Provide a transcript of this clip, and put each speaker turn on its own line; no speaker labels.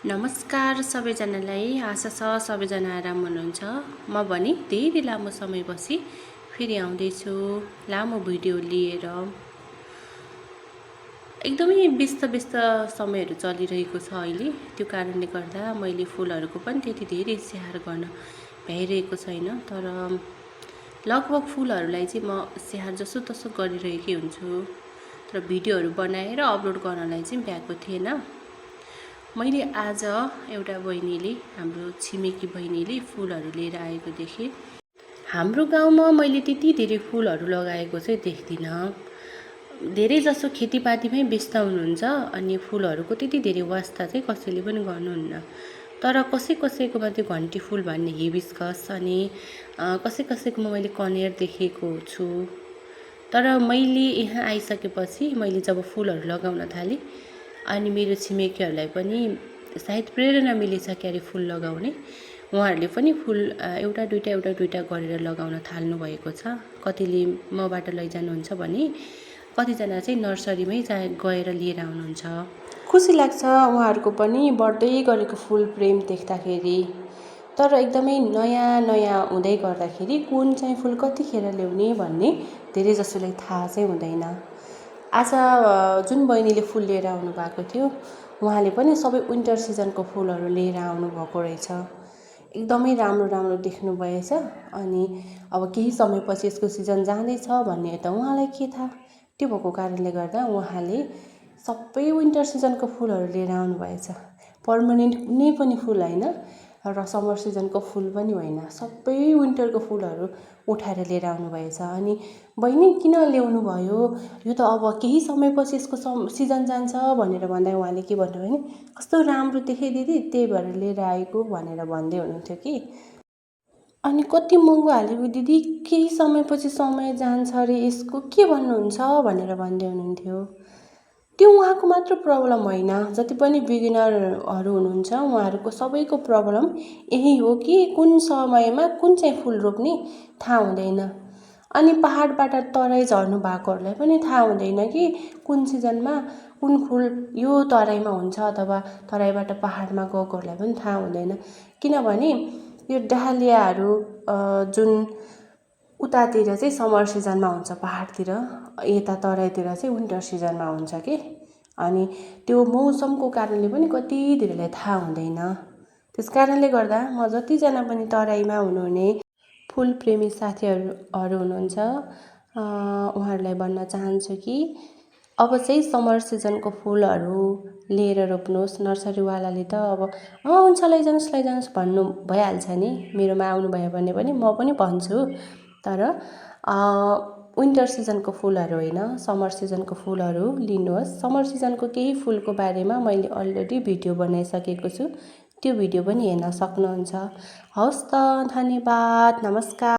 नमस्कार सबैजनालाई। आशा छ सबैजना आराम हुनुहुन्छ। म पनि धेरै लामो समयपछि फेरि आउँदैछु लामो भिडियो लिएर। एकदमै व्यस्त समयहरू चलिरहेको छ अहिले। त्यो कारणले गर्दा मैले फुलहरूको पनि त्यति धेरै स्याहार गर्न भ्याइरहेको छैन। तर लगभग फुलहरूलाई चाहिँ म स्याहार जसोतसो गरिरहेकै हुन्छु। तर भिडियोहरू बनाएर अपलोड गर्नलाई चाहिँ भ्याएको थिएन। मैले आज एउटा बहिनीले, हाम्रो छिमेकी बहिनीले फुलहरू लिएर आएको देखेँ। हाम्रो गाउँमा मैले त्यति धेरै फुलहरू लगाएको चाहिँ देख्दिनँ। धेरै जसो खेतीपातीमै व्यस्त हुनुहुन्छ अनि फुलहरूको त्यति धेरै वास्ता चाहिँ कसैले पनि गर्नुहुन्न। तर कसैकोमा त्यो घन्टी फुल भन्ने हिबिस्कस अनि कसैकोमा मैले कनेर देखेको छु। तर मैले यहाँ आइसकेपछि मैले जब फुलहरू लगाउन थालेँ अनि मेरो छिमेकीहरूलाई पनि सायद प्रेरणा मिलेछ क्यारे फुल लगाउने। उहाँहरूले पनि फुल एउटा दुईटा गरेर लगाउन थाल्नु भएको छ। कतिले मबाट लैजानुहुन्छ भने कतिजना चाहिँ नर्सरीमै गएर लिएर आउनुहुन्छ। खुसी लाग्छ उहाँहरूको पनि बढ्दै गरेको फुल प्रेम देख्दाखेरि। तर एकदमै नयाँ हुँदै गर्दाखेरि कुन चाहिँ फुल कतिखेर ल्याउने भन्ने धेरै जसोलाई थाहा चाहिँ हुँदैन। आज जुन बहिनीले फुल लिएर आउनु भएको थियो उहाँले पनि सबै विन्टर सिजनको फुलहरू लिएर आउनुभएको रहेछ। एकदमै राम्रो देख्नु भएछ। अनि अब केही समयपछि यसको सिजन जाँदैछ भन्ने त उहाँलाई के थाहा। त्यो भएको कारणले गर्दा उहाँले सबै विन्टर सिजनको फुलहरू लिएर आउनु भएछ। पर्मानेन्ट कुनै पनि फुल होइन र समर सिजनको फुल पनि होइन, सबै विन्टरको फुलहरू उठाएर लिएर आउनु भएछ। अनि बहिनी किन ल्याउनु भयो, यो त अब केही समयपछि यसको सिजन जान्छ भनेर भन्दा उहाँले के भन्नुभयो भने कस्तो राम्रो देखेँ दिदी, त्यही भएर लिएर आएको भनेर भन्दै हुनुहुन्थ्यो कि। अनि कति महँगो हालेको दिदी, केही समयपछि समय जान्छ अरे यसको, के भन्नुहुन्छ भनेर भन्दै हुनुहुन्थ्यो। त्यो उहाँको मात्र प्रब्लम होइन, जति पनि बिगिनरहरू हुनुहुन्छ उहाँहरूको सबैको प्रब्लम यही हो कि कुन समयमा कुन चाहिँ फुल रोप्ने थाहा हुँदैन। अनि पहाडबाट तराई झर्नु भएकोहरूलाई पनि थाहा हुँदैन कि कुन सिजनमा कुन फुल यो तराईमा हुन्छ अथवा तराईबाट पहाडमा गएकोहरूलाई पनि थाहा हुँदैन। किनभने यो डालियाहरू जुन उतातिर चाहिँ समर सिजनमा हुन्छ पहाडतिर, यता तराईतिर चाहिँ विन्टर सिजनमा हुन्छ कि। अनि त्यो मौसमको कारणले पनि कति धेरैलाई थाहा हुँदैन। त्यस कारणले गर्दा म जतिजना पनि तराईमा हुनुहुने फुल प्रेमी साथीहरू हुनुहुन्छ उहाँहरूलाई भन्न चाहन्छु कि अब चाहिँ समर सिजनको फुलहरू लिएर रोप्नुहोस्। नर्सरीवालाले त अब हुन्छ लैजानुहोस् भन्नु भइहाल्छ नि। मेरोमा आउनुभयो भने पनि म पनि भन्छु। तर विन्टर सिजनको फुलहरू होइन, समर सिजनको फुलहरू लिनुहोस्। समर सिजनको केही फुलको बारेमा मैले अलरेडी भिडियो बनाइसकेको छु, त्यो भिडियो पनि हेर्न सक्नुहुन्छ। हवस् त, धन्यवाद, नमस्कार।